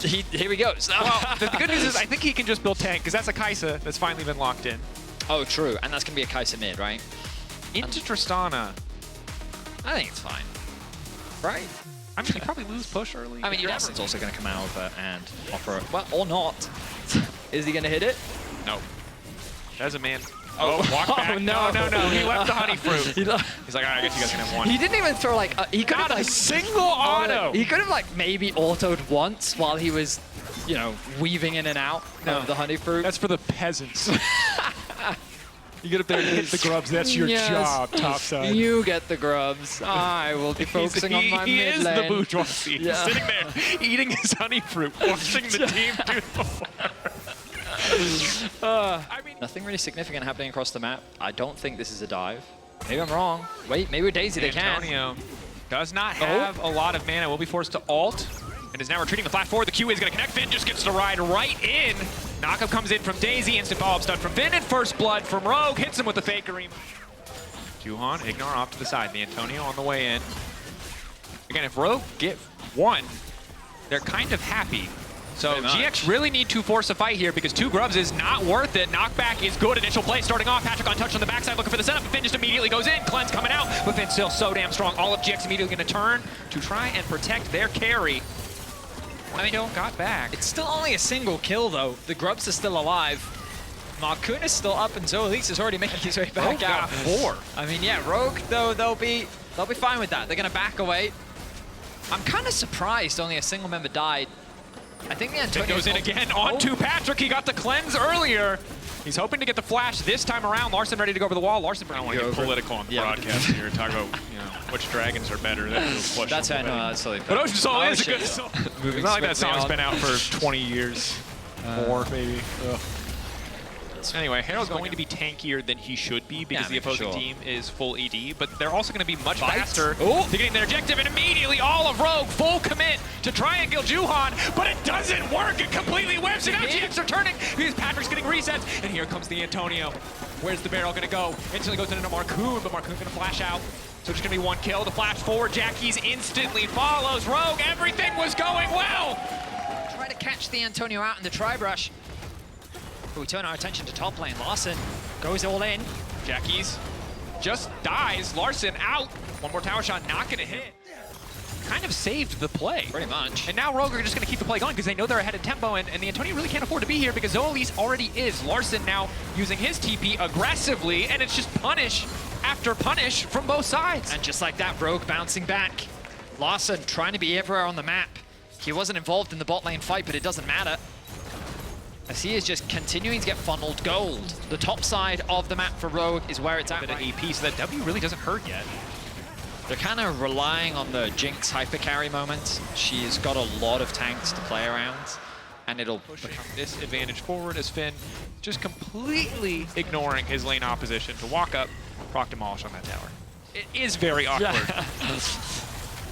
Here he goes. Well, the good news is I think he can just build tank, because that's a Kai'Sa that's finally been locked in. Oh, true. And that's going to be a Kai'Sa mid, right? Into Tristana. I think it's fine. Right? I mean, you probably lose push early. I mean, Yassin's also going to come out and offer it. Well, or not. Is he going to hit it? No. There's a man. Oh, walk back. Oh, no. He left the honey fruit. He's like, all right, I guess you guys can have one. He didn't even throw like he could Not have a single auto. He could have like maybe autoed once while he was, you know, weaving in and out of the honey fruit. That's for the peasants. You get up there and hit the grubs. That's your job, topside. You get the grubs. I will be focusing on my mid lane. He is the bourgeoisie. He's sitting there eating his honey fruit, watching the team do the work. I mean, nothing really significant happening across the map. I don't think this is a dive. Maybe I'm wrong. Wait, maybe with Daisy they can. Antonio does not have a lot of mana. Will be forced to ult and is now retreating the flash forward. The Q is going to connect. Finn just gets to ride right in. Knockup comes in from Daisy. Instant follow-up stun from Finn and first blood from Rogue. Hits him with the fakery. Juhan, Ignore off to the side. The Antonio on the way in. Again, if Rogue get one, they're kind of happy. So GX really need to force a fight here because 2 grubs is not worth it. Knockback is good. Initial play starting off. Patrick untouched on the backside looking for the setup. But Finn just immediately goes in. Cleanse coming out. But Finn's still so damn strong. All of GX immediately going to turn to try and protect their carry. I mean, got back. It's still only a single kill though. The grubs are still alive. Marcoon is still up and Zoelix is already making his way back Rogue out. got 4. I mean, yeah, Rogue though they'll be fine with that. They're going to back away. I'm kind of surprised only a single member died. I think the Antonio goes in again onto Patrick. He got the cleanse earlier. He's hoping to get the flash this time around. Larson ready to go over the wall. Larson, I don't want to get political on the broadcast here. Talk about which dragons are better. That's fair. No, that's totally fair. But Ocean Soul is a good song. It's not like that song's been out for 20 years. More, maybe. Anyway, Herald's going to be tankier than he should be because the opposing team is full ED, but they're also going to be much faster to getting their objective, and immediately all of Rogue full commit to try and kill Juhan, but it doesn't work. It completely whips it out. GX are turning because Patrick's getting resets, and here comes the Antonio. Where's the barrel going to go? Instantly goes into Marcoon, but Marcoon's going to flash out. So just going to be 1 kill. The flash forward, Jackie's instantly follows Rogue. Everything was going well. Try to catch the Antonio out in the tri-brush. We turn our attention to top lane. Larson goes all in. Jackie's just dies. Larson out. 1 more tower shot, not gonna hit. Kind of saved the play. Pretty much. And now Rogue are just gonna keep the play going because they know they're ahead of tempo, and the Antonio really can't afford to be here because Zoelix already is. Larson now using his TP aggressively, and it's just punish after punish from both sides. And just like that, Rogue bouncing back. Larson trying to be everywhere on the map. He wasn't involved in the bot lane fight, but it doesn't matter. As he is just continuing to get funneled gold. The top side of the map for Rogue is where it's at. Bit of AP, so that W really doesn't hurt yet. They're kind of relying on the Jinx hyper carry moment. She's got a lot of tanks to play around, and it'll become this advantage forward as Finn just completely ignoring his lane opposition to walk up, proc demolish on that tower. It is very awkward.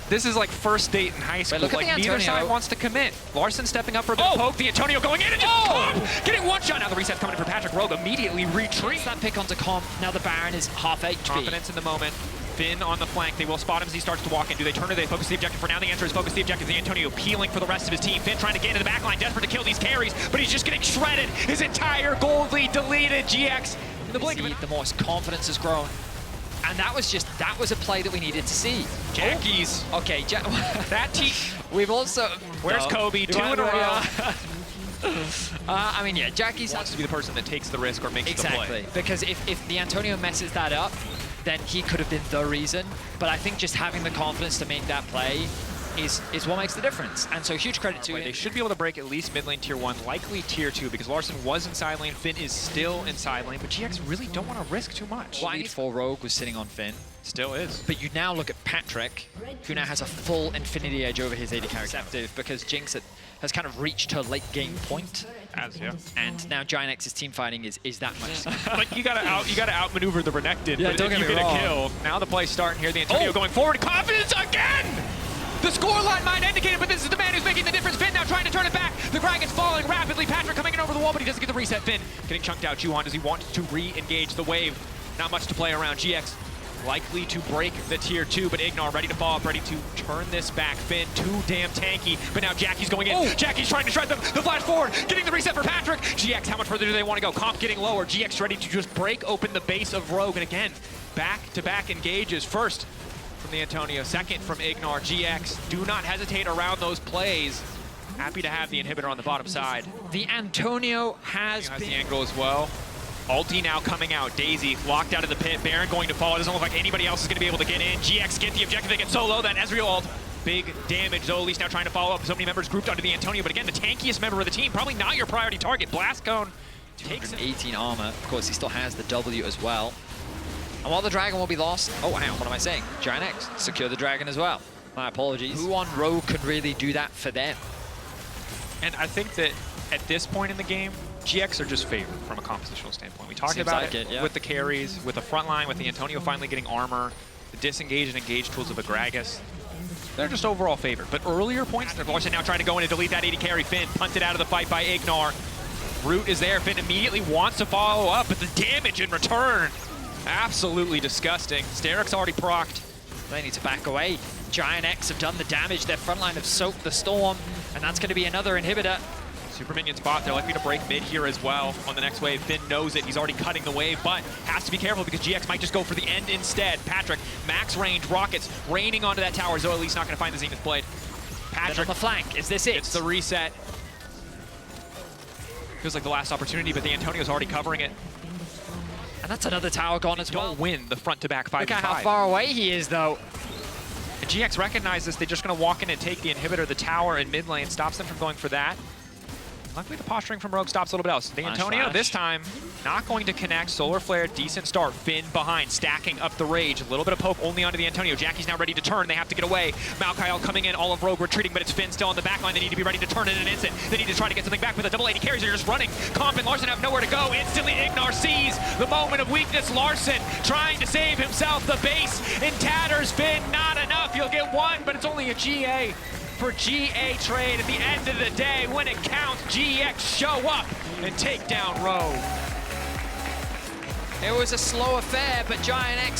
This is like first date in high school. Like neither side wants to commit. Larson stepping up for the poke. The Antonio going in and just getting 1 shot. Now the reset's coming in for Patrick. Rogue immediately retreats. That pick onto comp. Now the Baron is half HP. Confidence in the moment. Finn on the flank. They will spot him as he starts to walk in. Do they turn or they focus the objective? For now, the answer is focus the objective. The Antonio peeling for the rest of his team. Finn trying to get into the backline, desperate to kill these carries, but he's just getting shredded. His entire gold lead deleted. GX in the blink of it. The more his confidence has grown. And that was a play that we needed to see. Jackie's. Okay, that team. We've also... Where's Kobe? 2 in a row. I mean, yeah, Jackie's wants to be the person that takes the risk or makes the play. Exactly, because if the Antonio messes that up, then he could have been the reason. But I think just having the confidence to make that play is what makes the difference. And so huge credit to him. They should be able to break at least mid lane tier 1, likely tier 2, because Larson was in side lane, Finn is still in side lane, but GX really don't want to risk too much. Lead for Rogue was sitting on Finn. Still is. But you now look at Patrick, who now has a full infinity edge over his AD character, because Jinx has kind of reached her late game point. And now GiantX's team fighting is that much. But you gotta outmaneuver the Renekton. Yeah, but don't if get you me get wrong. a kill, now the play's starting here. The Antonio going forward. Confidence again! The scoreline might indicate it, but this is the man who's making the difference. Finn now trying to turn it back. The Greg is falling rapidly. Patrick coming in over the wall, but he doesn't get the reset. Finn getting chunked out. Juhan, does he want to re-engage the wave? Not much to play around. GX likely to break the tier 2, but Ignar ready to fall up, ready to turn this back. Finn, too damn tanky, but now Jackie's going in. Oh. Jackie's trying to shred them. The flash forward, getting the reset for Patrick. GX, how much further do they want to go? Comp getting lower. GX ready to just break open the base of Rogue, and again, back-to-back engages. First from the Antonio, second from Ignar. GX, do not hesitate around those plays. Happy to have the inhibitor on the bottom side. The Antonio has the angle as well. Ulti now coming out. Daisy locked out of the pit. Baron going to fall. It doesn't look like anybody else is going to be able to get in. GX get the objective. They get so low that Ezreal ult. Big damage. Zoelis now trying to follow up. So many members grouped onto the Antonio. But again, the tankiest member of the team. Probably not your priority target. Blast Cone takes 18 armor. Of course, he still has the W as well. And while the dragon will be lost... Oh, hang on. What am I saying? GiantX secure the dragon as well. My apologies. Who on Rogue can really do that for them? And I think that at this point in the game, GX are just favored from a compositional standpoint. We talked about it with the carries, with the front line, with the Antonio finally getting armor, the disengage and engage tools of Agragas. They're just overall favored. But earlier points, they're now trying to go in and delete that 80 carry. Finn punted out of the fight by Ignar. Root is there. Finn immediately wants to follow up, but the damage in return, absolutely disgusting. Sterik's already procced. They need to back away. GiantX have done the damage. Their front line have soaked the storm, and that's going to be another inhibitor. Super minion spot. They're likely to break mid here as well on the next wave. Finn knows it. He's already cutting the wave, but has to be careful because GX might just go for the end instead. Patrick, max range, rockets raining onto that tower. Zoelis not going to find the Zenith Blade. Patrick on the flank. Is this it? It's the reset. Feels like the last opportunity, but the Antonio's already covering it. And that's another tower gone as well. Don't win the front-to-back 5v5. Look at how far away he is, though. And GX recognizes they're just going to walk in and take the inhibitor. The tower in mid lane stops them from going for that. Luckily, the posturing from Rogue stops a little bit else. The Antonio, this time, not going to connect. Solar Flare, decent start. Finn behind, stacking up the rage. A little bit of poke only onto the Antonio. Jackie's now ready to turn. They have to get away. Malkail coming in, all of Rogue retreating, but it's Finn still on the back line. They need to be ready to turn in an instant. They need to try to get something back with a double 80 carries. They're just running. Comp and Larson have nowhere to go. Instantly, Ignar sees the moment of weakness. Larson trying to save himself. The base in tatters. Finn, not enough. You'll get one, but it's only a GA. For GA trade at the end of the day, when it counts, GX show up and take down Rogue. It was a slow affair, but GiantX